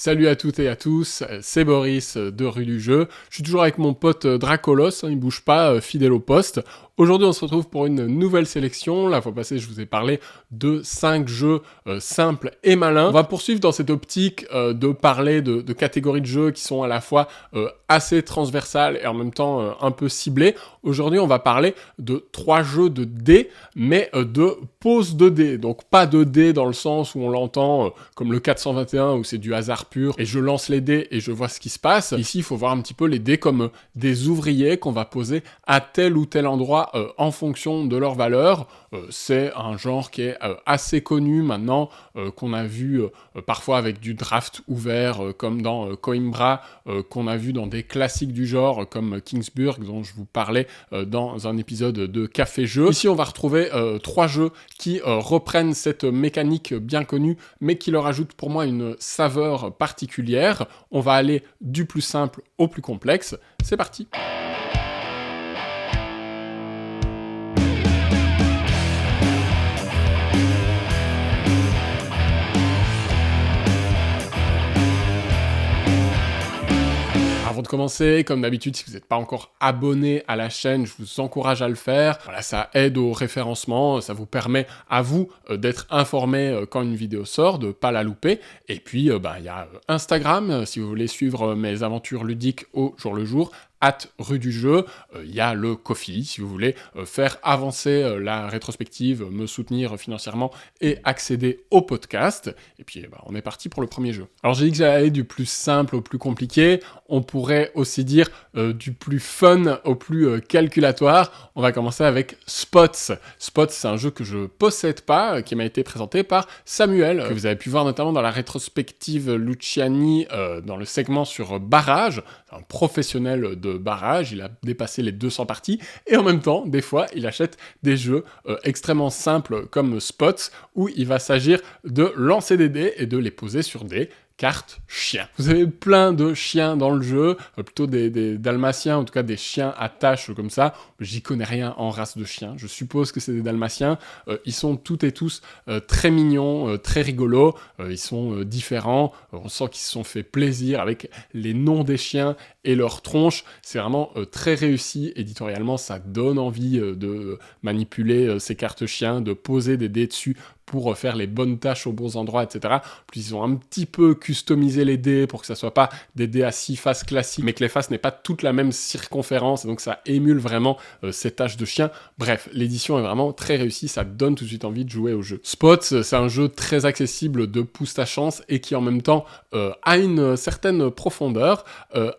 Salut à toutes et à tous, c'est Boris de Rue du Jeu. Je suis toujours avec mon pote Dracolos, il bouge pas, fidèle au poste. Aujourd'hui, on se retrouve pour une nouvelle sélection. La fois passée, je vous ai parlé de 5 jeux simples et malins. On va poursuivre dans cette optique de parler de catégories de jeux qui sont à la fois assez transversales et en même temps un peu ciblées. Aujourd'hui, on va parler de 3 jeux de dés, mais de pose de dés. Donc pas de dés dans le sens où on l'entend comme le 421 où c'est du hasard pur et je lance les dés et je vois ce qui se passe. Ici, il faut voir un petit peu les dés comme des ouvriers qu'on va poser à tel ou tel endroit en fonction de leur valeur. C'est un genre qui est assez connu maintenant, qu'on a vu parfois avec du draft ouvert, comme dans Coimbra, qu'on a vu dans des classiques du genre, comme Kingsburg, dont je vous parlais dans un épisode de Café Jeu. Ici, on va retrouver 3 jeux qui reprennent cette mécanique bien connue, mais qui leur ajoutent pour moi une saveur particulière. On va aller du plus simple au plus complexe. C'est parti! Avant de commencer, comme d'habitude, si vous n'êtes pas encore abonné à la chaîne, je vous encourage à le faire. Voilà, ça aide au référencement, ça vous permet à vous d'être informé quand une vidéo sort, de pas la louper. Et puis, il y a Instagram, si vous voulez suivre mes aventures ludiques au jour le jour, @rue du jeu, il y a le Ko-fi, si vous voulez faire avancer la rétrospective, me soutenir financièrement et accéder au podcast. Et puis on est parti pour le premier jeu. Alors j'ai dit que j'allais aller du plus simple au plus compliqué, on pourrait aussi dire du plus fun au plus calculatoire. On va commencer avec Spots. Spots, c'est un jeu que je possède pas, qui m'a été présenté par Samuel, que vous avez pu voir notamment dans la rétrospective Luciani, dans le segment sur barrage, un professionnel de barrage, il a dépassé les 200 parties, et en même temps, des fois, il achète des jeux extrêmement simples comme Spots, où il va s'agir de lancer des dés et de les poser sur des cartes chiens. Vous avez plein de chiens dans le jeu, plutôt des dalmatiens, en tout cas des chiens à taches comme ça. J'y connais rien en race de chiens, je suppose que c'est des dalmatiens. Ils sont toutes et tous très mignons, très rigolos, ils sont différents, on sent qu'ils se sont fait plaisir avec les noms des chiens et leur tronche. C'est vraiment très réussi éditorialement, ça donne envie de manipuler ces cartes chiens, de poser des dés dessus pour faire les bonnes tâches aux bons endroits, etc. Puis ils ont un petit peu customisé les dés pour que ça soit pas des dés à 6 faces classiques, mais que les faces n'aient pas toute la même circonférence, et donc ça émule vraiment ces tâches de chien. Bref, l'édition est vraiment très réussie, ça donne tout de suite envie de jouer au jeu. Spots, c'est un jeu très accessible de pousse ta chance et qui en même temps a une certaine profondeur.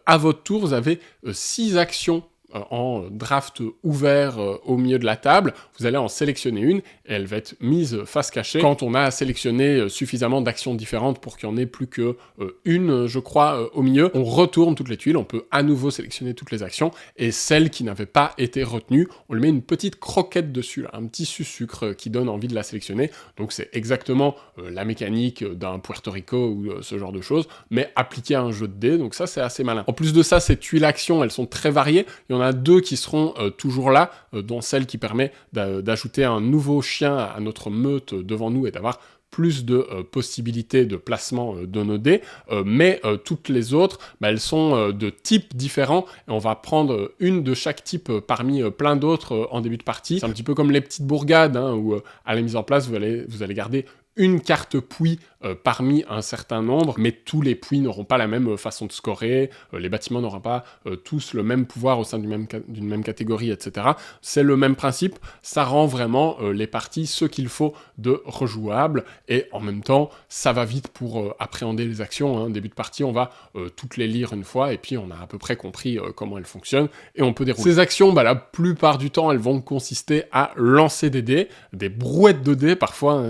À votre tour, vous avez 6 actions en draft ouvert au milieu de la table, vous allez en sélectionner une et elle va être mise face cachée quand on a sélectionné suffisamment d'actions différentes pour qu'il n'y en ait plus que une, je crois, au milieu. On retourne toutes les tuiles, on peut à nouveau sélectionner toutes les actions et celle qui n'avait pas été retenue, on lui met une petite croquette dessus, là, un petit sucre qui donne envie de la sélectionner. Donc c'est exactement la mécanique d'un Puerto Rico ou ce genre de choses, mais appliqué à un jeu de dés, donc ça c'est assez malin. En plus de ça, ces tuiles actions, elles sont très variées, il y en a 2 qui seront toujours là, dont celle qui permet d'ajouter un nouveau chien à notre meute devant nous et d'avoir plus de possibilités de placement de nos dés, mais toutes les autres, elles sont de types différents, et on va prendre une de chaque type parmi plein d'autres en début de partie. C'est un petit peu comme les petites bourgades, où à la mise en place, vous allez garder une carte puits parmi un certain nombre, mais tous les puits n'auront pas la même façon de scorer, les bâtiments n'auront pas tous le même pouvoir au sein d'une même catégorie, etc. C'est le même principe, ça rend vraiment les parties ce qu'il faut de rejouables, et en même temps, ça va vite pour appréhender les actions. Début de partie, on va toutes les lire une fois, et puis on a à peu près compris comment elles fonctionnent, et on peut dérouler. Ces actions, la plupart du temps, elles vont consister à lancer des dés, des brouettes de dés, parfois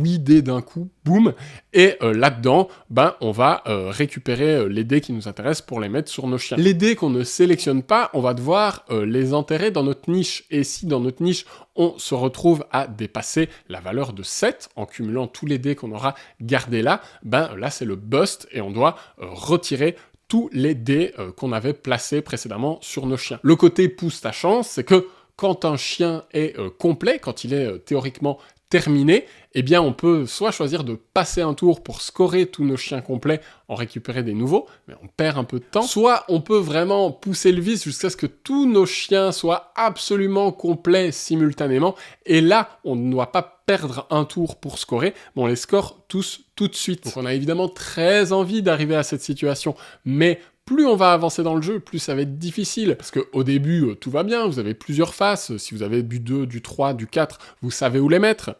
8 dés d'un coup, boum, et là-dedans, on va récupérer les dés qui nous intéressent pour les mettre sur nos chiens. Les dés qu'on ne sélectionne pas, on va devoir les enterrer dans notre niche, et si dans notre niche, on se retrouve à dépasser la valeur de 7, en cumulant tous les dés qu'on aura gardés là, là c'est le bust, et on doit retirer tous les dés qu'on avait placés précédemment sur nos chiens. Le côté pousse ta chance, c'est que quand un chien est complet, quand il est théoriquement terminé, eh bien on peut soit choisir de passer un tour pour scorer tous nos chiens complets, en récupérer des nouveaux, mais on perd un peu de temps, soit on peut vraiment pousser le vice jusqu'à ce que tous nos chiens soient absolument complets simultanément, et là on ne doit pas perdre un tour pour scorer, mais on les score tous tout de suite. Donc on a évidemment très envie d'arriver à cette situation, mais plus on va avancer dans le jeu, plus ça va être difficile. Parce qu'au début, tout va bien, vous avez plusieurs faces. Si vous avez du 2, du 3, du 4, vous savez où les mettre.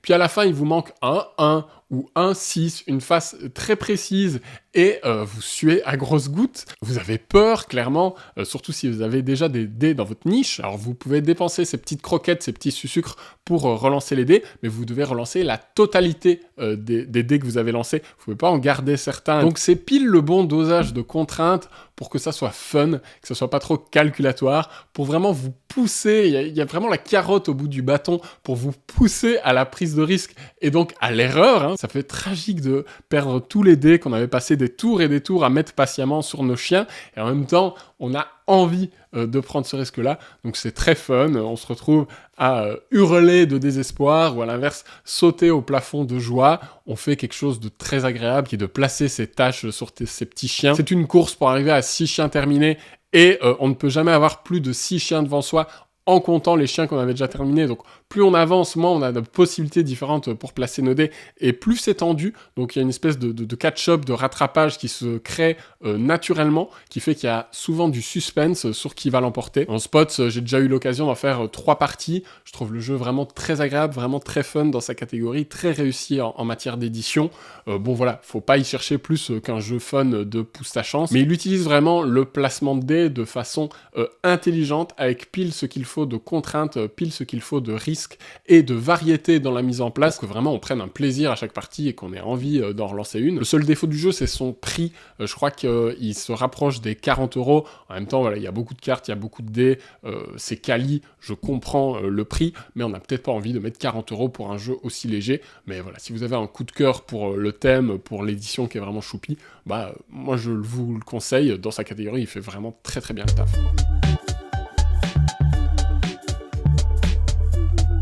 Puis à la fin, il vous manque un 1 ou un 6, une face très précise, et vous suez à grosses gouttes. Vous avez peur, clairement, surtout si vous avez déjà des dés dans votre niche. Alors vous pouvez dépenser ces petites croquettes, ces petits sucres pour relancer les dés, mais vous devez relancer la totalité des dés que vous avez lancés. Vous pouvez pas en garder certains. Donc c'est pile le bon dosage de contraintes pour que ça soit fun, que ça soit pas trop calculatoire, pour vraiment vous pousser. Il y a vraiment la carotte au bout du bâton pour vous pousser à la prise de risque et donc à l'erreur, hein. Ça fait tragique de perdre tous les dés qu'on avait passé des tours et des tours à mettre patiemment sur nos chiens, et en même temps, on a envie de prendre ce risque-là, donc c'est très fun, on se retrouve à hurler de désespoir, ou à l'inverse, sauter au plafond de joie. On fait quelque chose de très agréable, qui est de placer ses tâches sur ces petits chiens. C'est une course pour arriver à 6 chiens terminés, et on ne peut jamais avoir plus de 6 chiens devant soi, en comptant les chiens qu'on avait déjà terminés. Donc plus on avance, moins on a de possibilités différentes pour placer nos dés, et plus c'est tendu. Donc il y a une espèce de catch-up, de rattrapage qui se crée naturellement, qui fait qu'il y a souvent du suspense sur qui va l'emporter. En spots, j'ai déjà eu l'occasion d'en faire 3 parties. Je trouve le jeu vraiment très agréable, vraiment très fun dans sa catégorie, très réussi en matière d'édition. Bon voilà, faut pas y chercher plus qu'un jeu fun de pousse ta chance, mais il utilise vraiment le placement de dés de façon intelligente, avec pile ce qu'il faut de contraintes, pile ce qu'il faut de risques et de variété dans la mise en place, pour que vraiment on prenne un plaisir à chaque partie et qu'on ait envie d'en relancer une. Le seul défaut du jeu, c'est son prix. Je crois qu'il se rapproche des 40 €. En même temps, voilà, il y a beaucoup de cartes, il y a beaucoup de dés, c'est quali, je comprends le prix, mais on n'a peut-être pas envie de mettre 40 € pour un jeu aussi léger. Mais voilà, si vous avez un coup de cœur pour le thème, pour l'édition qui est vraiment choupi, bah moi je vous le conseille. Dans sa catégorie, il fait vraiment très très bien le taf.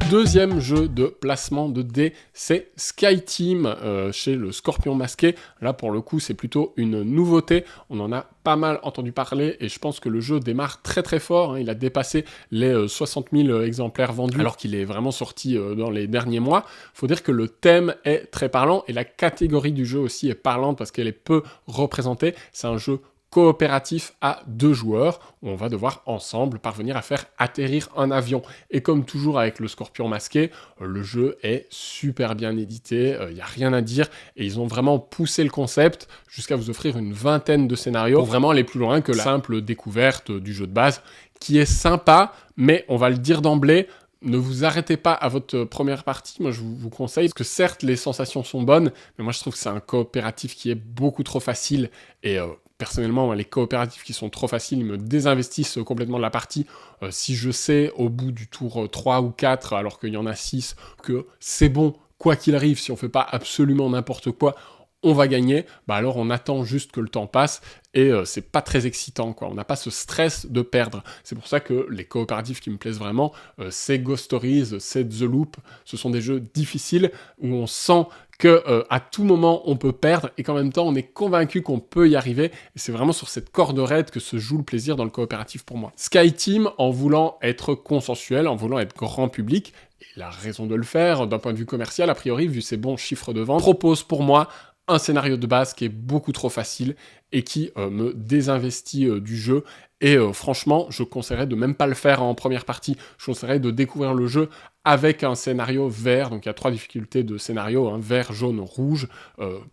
Deuxième jeu de placement de dés, c'est Skyteam chez le Scorpion Masqué. Là, pour le coup, c'est plutôt une nouveauté. On en a pas mal entendu parler, et je pense que le jeu démarre très très fort, hein. Il a dépassé les 60 000 exemplaires vendus, alors qu'il est vraiment sorti dans les derniers mois. Faut dire que le thème est très parlant, et la catégorie du jeu aussi est parlante, parce qu'elle est peu représentée. C'est un jeu coopératif à 2 joueurs, où on va devoir ensemble parvenir à faire atterrir un avion. Et comme toujours avec le Scorpion Masqué, le jeu est super bien édité, il n'y a rien à dire, et ils ont vraiment poussé le concept jusqu'à vous offrir une vingtaine de scénarios, pour vraiment aller plus loin que la simple découverte du jeu de base, qui est sympa, mais on va le dire d'emblée, ne vous arrêtez pas à votre première partie. Moi je vous conseille, parce que certes les sensations sont bonnes, mais moi je trouve que c'est un coopératif qui est beaucoup trop facile, et personnellement, les coopératifs qui sont trop faciles, ils me désinvestissent complètement de la partie. Si je sais, au bout du tour 3 ou 4, alors qu'il y en a 6, que c'est bon, quoi qu'il arrive, si on fait pas absolument n'importe quoi, on va gagner, bah alors on attend juste que le temps passe, et c'est pas très excitant, quoi. On n'a pas ce stress de perdre. C'est pour ça que les coopératifs qui me plaisent vraiment, c'est Ghost Stories, c'est The Loop. Ce sont des jeux difficiles où on sent que à tout moment on peut perdre, et qu'en même temps on est convaincu qu'on peut y arriver, et c'est vraiment sur cette corde raide que se joue le plaisir dans le coopératif pour moi. Skyteam, en voulant être consensuel, en voulant être grand public, et la raison de le faire d'un point de vue commercial, a priori, vu ses bons chiffres de vente, propose pour moi un scénario de base qui est beaucoup trop facile et qui me désinvestit du jeu. Et franchement, je conseillerais de même pas le faire en première partie. Je conseillerais de découvrir le jeu avec un scénario vert. Donc il y a 3 difficultés de scénario, hein, vert, jaune, rouge.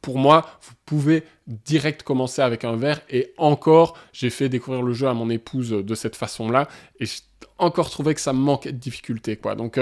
Pour moi, vous pouvez direct commencer avec un vert, et encore, j'ai fait découvrir le jeu à mon épouse de cette façon-là, et j'ai encore trouvé que ça me manquait de difficulté, quoi. Donc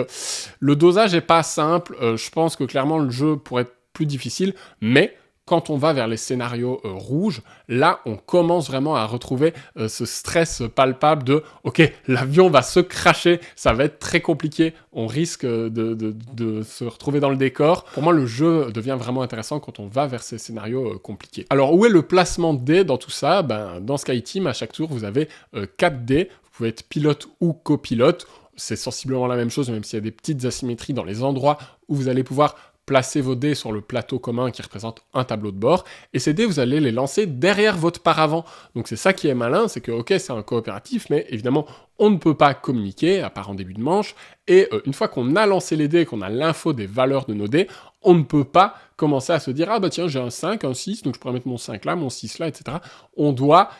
le dosage est pas simple. Je pense que clairement le jeu pourrait être plus difficile, mais quand on va vers les scénarios rouges, là, on commence vraiment à retrouver ce stress palpable de « Ok, l'avion va se crasher, ça va être très compliqué, on risque de se retrouver dans le décor. » Pour moi, le jeu devient vraiment intéressant quand on va vers ces scénarios compliqués. Alors, où est le placement de dés dans tout ça ? Ben, dans Skyteam, à chaque tour, vous avez 4 dés. Vous pouvez être pilote ou copilote. c'est sensiblement la même chose, même s'il y a des petites asymétries dans les endroits où vous allez pouvoir placer vos dés sur le plateau commun qui représente un tableau de bord, et ces dés, vous allez les lancer derrière votre paravent. Donc c'est ça qui est malin, c'est que, ok, c'est un coopératif, mais évidemment, on ne peut pas communiquer, à part en début de manche, et une fois qu'on a lancé les dés, qu'on a l'info des valeurs de nos dés, on ne peut pas commencer à se dire « Ah bah tiens, j'ai un 5, un 6, donc je pourrais mettre mon 5 là, mon 6 là, etc. » On doit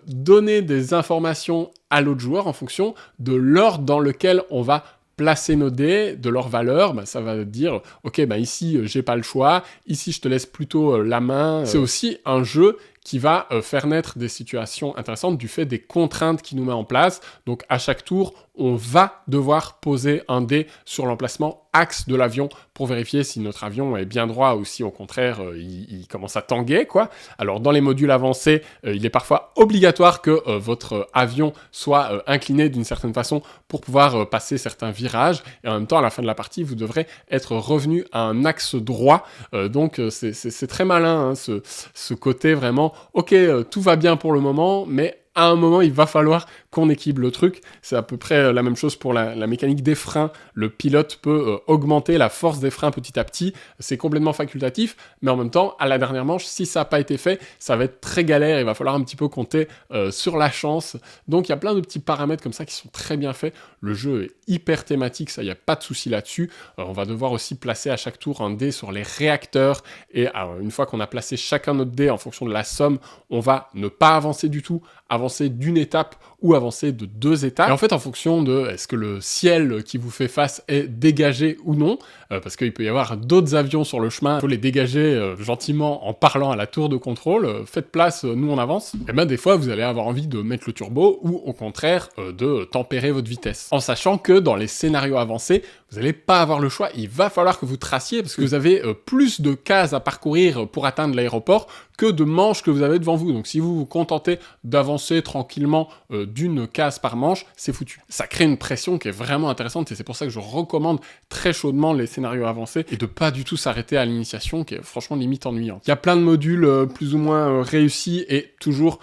donner des informations à l'autre joueur en fonction de l'ordre dans lequel on va placer nos dés, de leur valeur, bah, ça va dire « Ok, bah ici, j'ai pas le choix, ici, je te laisse plutôt la main. » C'est aussi un jeu qui va faire naître des situations intéressantes du fait des contraintes qu'il nous met en place. Donc à chaque tour, on va devoir poser un dé sur l'emplacement axe de l'avion pour vérifier si notre avion est bien droit ou si au contraire il commence à tanguer, quoi. Alors dans les modules avancés, il est parfois obligatoire que votre avion soit incliné d'une certaine façon pour pouvoir passer certains virages, et en même temps à la fin de la partie vous devrez être revenu à un axe droit. Donc c'est très malin, hein, ce côté vraiment ok, tout va bien pour le moment, mais à un moment, il va falloir qu'on équilibre le truc. C'est à peu près la même chose pour la mécanique des freins. Le pilote peut augmenter la force des freins petit à petit. C'est complètement facultatif, mais en même temps, à la dernière manche, si ça n'a pas été fait, ça va être très galère. Il va falloir un petit peu compter sur la chance. Donc, il y a plein de petits paramètres comme ça qui sont très bien faits. Le jeu est hyper thématique, ça, il n'y a pas de souci là-dessus. On va devoir aussi placer à chaque tour un dé sur les réacteurs. Et une fois qu'on a placé chacun notre dé en fonction de la somme, on va ne pas avancer du tout, avancer d'une étape ou avancer de 2 étapes. Et en fait, en fonction de est-ce que le ciel qui vous fait face est dégagé ou non, parce qu'il peut y avoir d'autres avions sur le chemin, il faut les dégager gentiment en parlant à la tour de contrôle, faites place, nous on avance. Et bien des fois, vous allez avoir envie de mettre le turbo ou au contraire de tempérer votre vitesse. En sachant que dans les scénarios avancés, vous n'allez pas avoir le choix, il va falloir que vous traciez parce que vous avez plus de cases à parcourir pour atteindre l'aéroport que de manches que vous avez devant vous. Donc si vous vous contentez d'avancer tranquillement d'une case par manche, c'est foutu. Ça crée une pression qui est vraiment intéressante et c'est pour ça que je recommande très chaudement les scénarios avancés et de pas du tout s'arrêter à l'initiation qui est franchement limite ennuyante. Il y a plein de modules plus ou moins réussis et toujours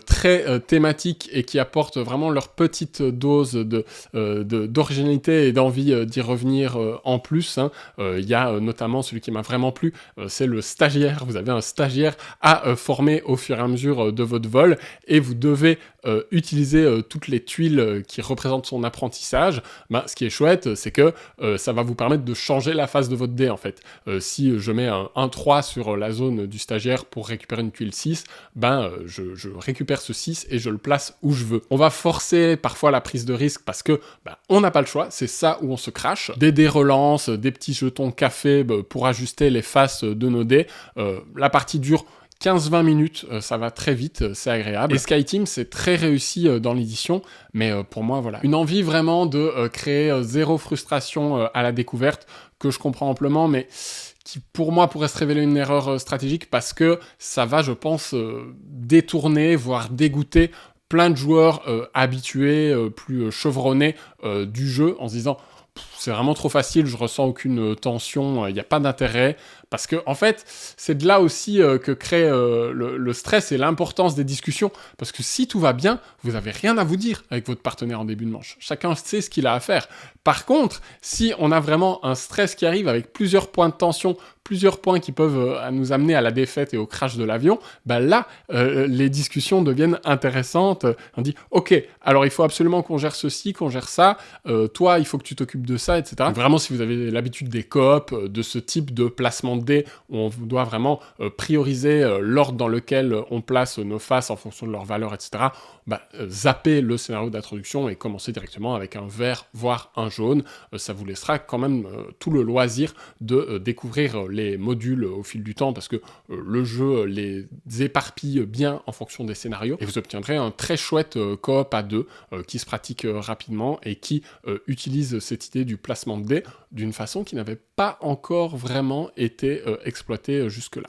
très thématiques et qui apportent vraiment leur petite dose d'originalité et d'envie d'y revenir en plus. Il y a notamment celui qui m'a vraiment plu, c'est le stagiaire. Vous avez un stagiaire à former au fur et à mesure de votre vol et vous devez utiliser toutes les tuiles qui représentent son apprentissage. Ce qui est chouette, c'est que ça va vous permettre de changer la face de votre dé en fait. Si je mets un 1-3 sur la zone du stagiaire pour récupérer une tuile 6, je récupère ce 6 et je le place où je veux. On va forcer parfois la prise de risque parce que on n'a pas le choix, c'est ça où on se crache. Des dés relances, des petits jetons café pour ajuster les faces de nos dés. La partie dure 15-20 minutes, ça va très vite, c'est agréable. Et SkyTeam, c'est très réussi dans l'édition, mais pour moi, voilà. Une envie vraiment de créer zéro frustration à la découverte, que je comprends amplement, mais qui pour moi pourrait se révéler une erreur stratégique parce que ça va, je pense, détourner, voire dégoûter plein de joueurs habitués, plus chevronnés du jeu en se disant c'est vraiment trop facile, je ressens aucune tension, il n'y a pas d'intérêt. Parce que, en fait, c'est de là aussi que crée le stress et l'importance des discussions. Parce que si tout va bien, vous n'avez rien à vous dire avec votre partenaire en début de manche. Chacun sait ce qu'il a à faire. Par contre, si on a vraiment un stress qui arrive avec plusieurs points de tension, plusieurs points qui peuvent nous amener à la défaite et au crash de l'avion, là, les discussions deviennent intéressantes. On dit, ok, alors il faut absolument qu'on gère ceci, qu'on gère ça, toi, il faut que tu t'occupes de ça, etc. Donc, vraiment, si vous avez l'habitude des coops, de ce type de placement de dés, où on doit vraiment prioriser l'ordre dans lequel on place nos faces en fonction de leur valeur, etc., zappez le scénario d'introduction et commencez directement avec un vert, voire un jaune. Ça vous laissera quand même tout le loisir de découvrir les modules au fil du temps parce que le jeu les éparpille bien en fonction des scénarios et vous obtiendrez un très chouette coop à deux qui se pratique rapidement et qui utilise cette idée du placement de dés d'une façon qui n'avait pas encore vraiment été exploitée jusque-là.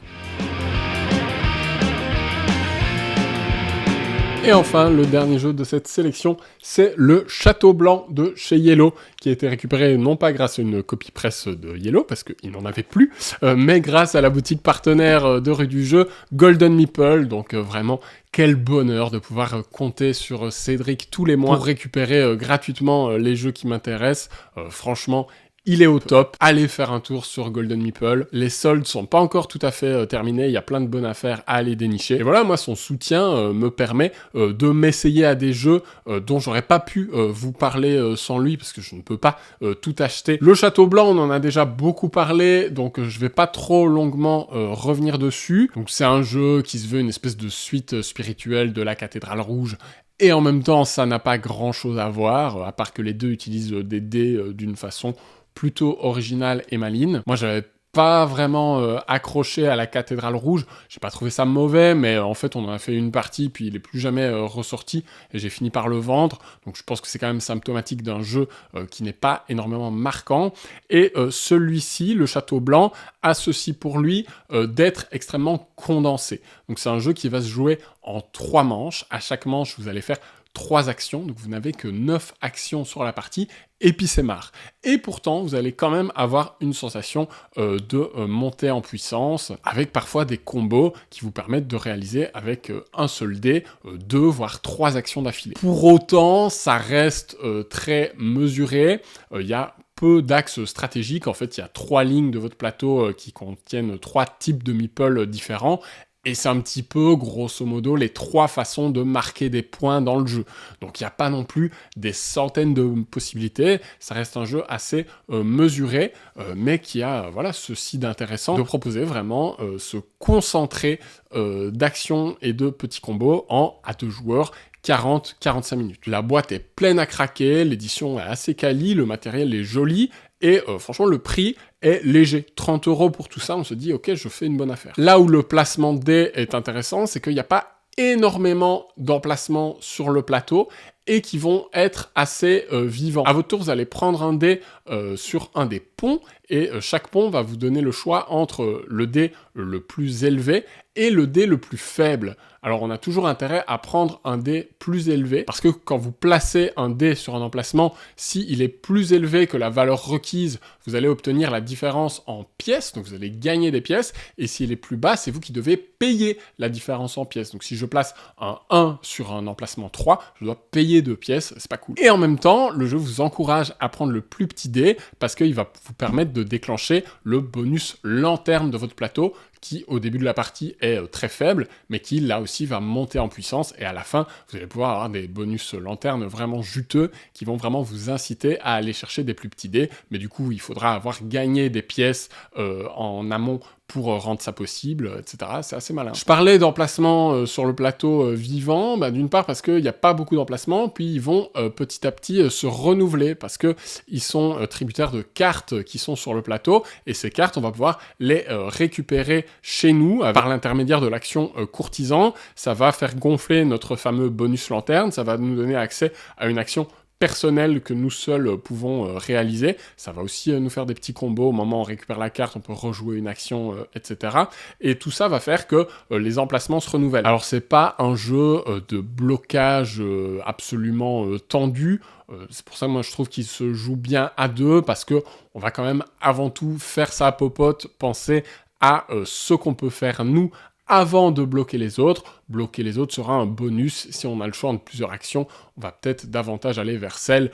Et enfin, le dernier jeu de cette sélection, c'est le Château Blanc de chez Yellow, qui a été récupéré non pas grâce à une copie presse de Yellow, parce qu'il n'en avait plus, mais grâce à la boutique partenaire de rue du jeu, Golden Meeple. Donc vraiment, quel bonheur de pouvoir compter sur Cédric tous les mois pour récupérer gratuitement les jeux qui m'intéressent. Franchement, il est au top. Allez faire un tour sur Golden Meeple. Les soldes sont pas encore tout à fait terminés. Il y a plein de bonnes affaires à aller dénicher. Et voilà, moi, son soutien me permet de m'essayer à des jeux dont j'aurais pas pu vous parler sans lui, parce que je ne peux pas tout acheter. Le Château Blanc, on en a déjà beaucoup parlé, donc je vais pas trop longuement revenir dessus. Donc c'est un jeu qui se veut une espèce de suite spirituelle de la Cathédrale Rouge. Et en même temps, ça n'a pas grand-chose à voir, à part que les deux utilisent des dés d'une façon plutôt originale et maligne. Moi, j'avais pas vraiment accroché à la Cathédrale Rouge. J'ai pas trouvé ça mauvais, mais en fait, on en a fait une partie, puis il est plus jamais ressorti, et j'ai fini par le vendre. Donc je pense que c'est quand même symptomatique d'un jeu qui n'est pas énormément marquant. Et celui-ci, le Château Blanc, a ceci pour lui d'être extrêmement condensé. Donc c'est un jeu qui va se jouer en 3 manches. À chaque manche, vous allez faire 3 actions, donc vous n'avez que 9 actions sur la partie, et puis c'est marre. Et pourtant, vous allez quand même avoir une sensation de montée en puissance, avec parfois des combos qui vous permettent de réaliser avec un seul dé, 2 voire 3 actions d'affilée. Pour autant, ça reste très mesuré, il y a peu d'axes stratégiques. En fait, il y a 3 lignes de votre plateau qui contiennent 3 types de meeples différents, et c'est un petit peu, grosso modo, les 3 façons de marquer des points dans le jeu. Donc il n'y a pas non plus des centaines de possibilités, ça reste un jeu assez mesuré, mais qui a voilà, ceci d'intéressant, de proposer vraiment ce concentré d'actions et de petits combos à 2 joueurs, 40-45 minutes. La boîte est pleine à craquer, l'édition est assez quali, le matériel est joli, et franchement, le prix est léger. 30 € pour tout ça, on se dit, ok, je fais une bonne affaire. Là où le placement de dés est intéressant, c'est qu'il n'y a pas énormément d'emplacements sur le plateau, et qui vont être assez vivants. À votre tour, vous allez prendre un dé sur un des ponts, et chaque pont va vous donner le choix entre le dé le plus élevé et le dé le plus faible. Alors on a toujours intérêt à prendre un dé plus élevé, parce que quand vous placez un dé sur un emplacement, s'il est plus élevé que la valeur requise, vous allez obtenir la différence en pièces, donc vous allez gagner des pièces, et s'il est plus bas, c'est vous qui devez payer la différence en pièces. Donc si je place un 1 sur un emplacement 3, je dois payer 2 pièces, c'est pas cool. Et en même temps, le jeu vous encourage à prendre le plus petit dé, parce qu'il va vous permettre de déclencher le bonus lanterne de votre plateau, qui au début de la partie est très faible, mais qui là aussi va monter en puissance, et à la fin, vous allez pouvoir avoir des bonus lanternes vraiment juteux, qui vont vraiment vous inciter à aller chercher des plus petits dés, mais du coup, il faudra avoir gagné des pièces en amont pour rendre ça possible, etc. C'est assez malin. Je parlais d'emplacements sur le plateau vivant, d'une part parce qu'il n'y a pas beaucoup d'emplacements, puis ils vont petit à petit se renouveler, parce que ils sont tributaires de cartes qui sont sur le plateau, et ces cartes, on va pouvoir les récupérer chez nous, par l'intermédiaire de l'action courtisan. Ça va faire gonfler notre fameux bonus lanterne, ça va nous donner accès à une action personnel que nous seuls pouvons réaliser. Ça va aussi nous faire des petits combos. Au moment où on récupère la carte, on peut rejouer une action, etc. Et tout ça va faire que les emplacements se renouvellent. Alors c'est pas un jeu de blocage absolument tendu. C'est pour ça que moi je trouve qu'il se joue bien à 2, parce que on va quand même avant tout faire ça à popote, penser à ce qu'on peut faire nous avant de bloquer les autres. Bloquer les autres sera un bonus. Si on a le choix entre plusieurs actions, on va peut-être davantage aller vers celle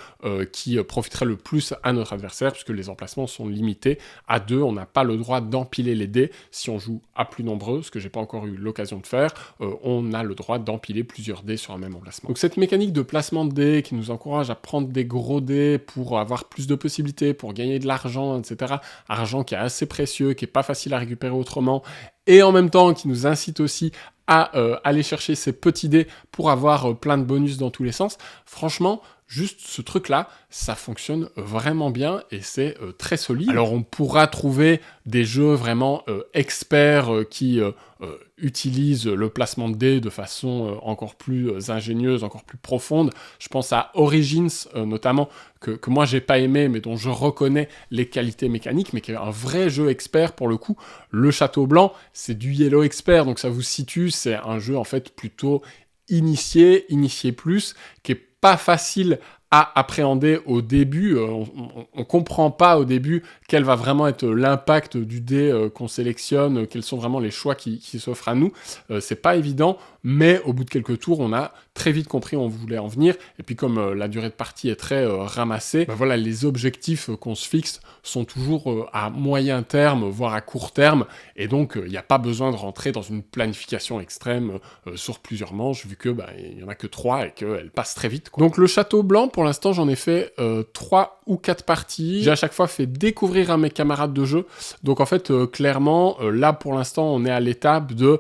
qui profiterait le plus à notre adversaire, puisque les emplacements sont limités. À 2, on n'a pas le droit d'empiler les dés. Si on joue à plus nombreux, ce que j'ai pas encore eu l'occasion de faire, on a le droit d'empiler plusieurs dés sur un même emplacement. Donc cette mécanique de placement de dés qui nous encourage à prendre des gros dés pour avoir plus de possibilités, pour gagner de l'argent, etc. Argent qui est assez précieux, qui est pas facile à récupérer autrement, et en même temps qui nous incite aussi à aller chercher ces petits dés pour avoir plein de bonus dans tous les sens. Franchement, juste ce truc-là, ça fonctionne vraiment bien, et c'est très solide. Alors on pourra trouver des jeux vraiment experts qui utilisent le placement de dés de façon encore plus ingénieuse, encore plus profonde. Je pense à Origins notamment, que moi j'ai pas aimé, mais dont je reconnais les qualités mécaniques, mais qui est un vrai jeu expert pour le coup. Le Château Blanc, c'est du Yellow expert, donc ça vous situe, c'est un jeu en fait plutôt initié plus, qui est pas facile à appréhender au début. On comprend pas au début quel va vraiment être l'impact du dé qu'on sélectionne, quels sont vraiment les choix qui s'offrent à nous. C'est pas évident, mais au bout de quelques tours, on a très vite compris où on voulait en venir. Et puis comme la durée de partie est très ramassée, ben voilà, les objectifs qu'on se fixe sont toujours à moyen terme, voire à court terme. Et donc, il n'y a pas besoin de rentrer dans une planification extrême sur plusieurs manches, vu que il y en a que 3 et qu'elles passent très vite, quoi. Donc le château blanc, pour l'instant, j'en ai fait 3 ou 4 parties. J'ai à chaque fois fait découvrir à mes camarades de jeu. Donc en fait, clairement, là pour l'instant, on est à l'étape de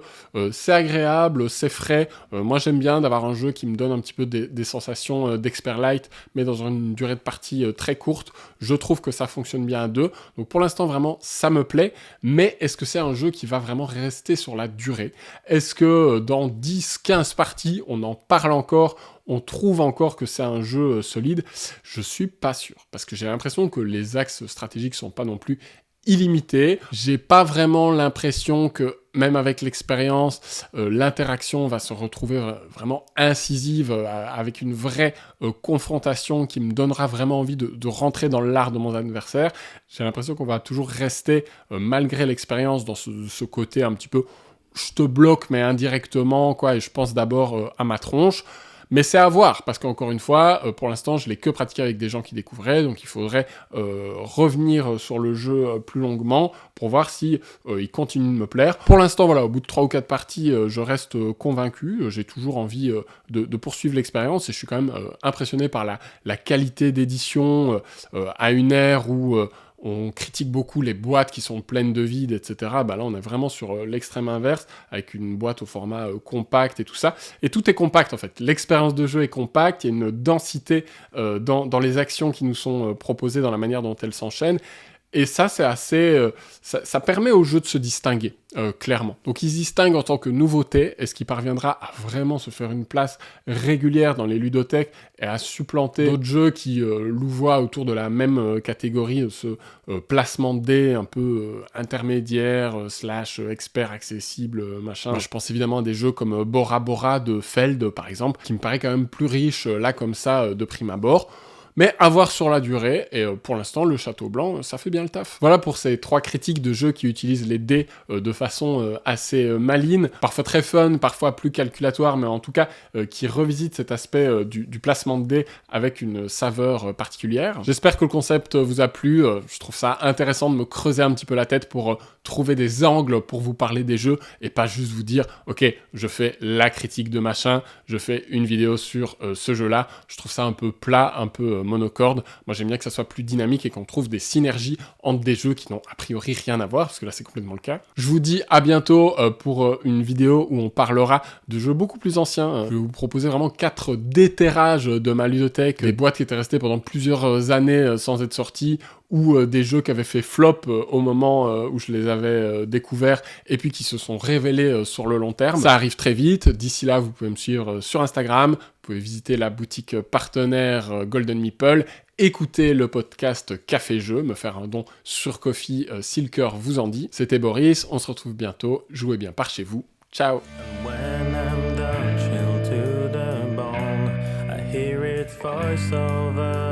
c'est agréable, c'est frais. Moi, j'aime bien d'avoir un jeu qui me donne un petit peu des sensations d'expert light, mais dans une durée de partie très courte. Je trouve que ça fonctionne bien à 2. Donc pour l'instant, vraiment, ça me plaît. Mais est-ce que c'est un jeu qui va vraiment rester sur la durée? Est-ce que dans 10-15 parties, on en parle encore, on trouve encore que c'est un jeu solide? Je suis pas sûr, parce que j'ai l'impression que les axes stratégiques sont pas non plus illimités. J'ai pas vraiment l'impression que, même avec l'expérience, l'interaction va se retrouver vraiment incisive, avec une vraie confrontation qui me donnera vraiment envie de rentrer dans l'art de mon adversaire. J'ai l'impression qu'on va toujours rester, malgré l'expérience, dans ce côté un petit peu je te bloque, mais indirectement, quoi, et je pense d'abord à ma tronche. Mais c'est à voir, parce qu'encore une fois, pour l'instant, je l'ai que pratiqué avec des gens qui découvraient, donc il faudrait revenir sur le jeu plus longuement pour voir si il continue de me plaire. Pour l'instant, voilà, au bout de 3 ou 4 parties, je reste convaincu, j'ai toujours envie de poursuivre l'expérience, et je suis quand même impressionné par la qualité d'édition à une ère où on critique beaucoup les boîtes qui sont pleines de vide, etc. Bah là, on est vraiment sur l'extrême inverse, avec une boîte au format compact et tout ça. Et tout est compact, en fait. L'expérience de jeu est compacte, il y a une densité dans les actions qui nous sont proposées, dans la manière dont elles s'enchaînent. Et ça, c'est assez... ça permet au jeu de se distinguer, clairement. Donc il se distingue en tant que nouveauté. Est-ce qu'il parviendra à vraiment se faire une place régulière dans les ludothèques et à supplanter d'autres jeux qui louvoient autour de la même catégorie, ce placement de dés un peu intermédiaire, / expert accessible, machin. Je pense évidemment à des jeux comme Bora Bora de Feld, par exemple, qui me paraît quand même plus riche, là, comme ça, de prime abord. Mais à voir sur la durée, et pour l'instant, le Château Blanc, ça fait bien le taf. Voilà pour ces 3 critiques de jeux qui utilisent les dés de façon assez maligne, parfois très fun, parfois plus calculatoire, mais en tout cas qui revisite cet aspect du placement de dés avec une saveur particulière. J'espère que le concept vous a plu, je trouve ça intéressant de me creuser un petit peu la tête pour trouver des angles pour vous parler des jeux, et pas juste vous dire « Ok, je fais la critique de machin, je fais une vidéo sur ce jeu-là ». Je trouve ça un peu plat, un peu monocorde. Moi, j'aime bien que ça soit plus dynamique et qu'on trouve des synergies entre des jeux qui n'ont a priori rien à voir, parce que là, c'est complètement le cas. Je vous dis à bientôt pour une vidéo où on parlera de jeux beaucoup plus anciens. Je vais vous proposer vraiment 4 déterrages de ma ludothèque, des boîtes qui étaient restées pendant plusieurs années sans être sorties, ou des jeux qui avaient fait flop au moment où je les avais découverts, et puis qui se sont révélés sur le long terme. Ça arrive très vite. D'ici là, vous pouvez me suivre sur Instagram, vous pouvez visiter la boutique partenaire Golden Meeple, écouter le podcast Café Jeu, me faire un don sur Ko-fi si le cœur vous en dit. C'était Boris, on se retrouve bientôt. Jouez bien par chez vous. Ciao. Voice over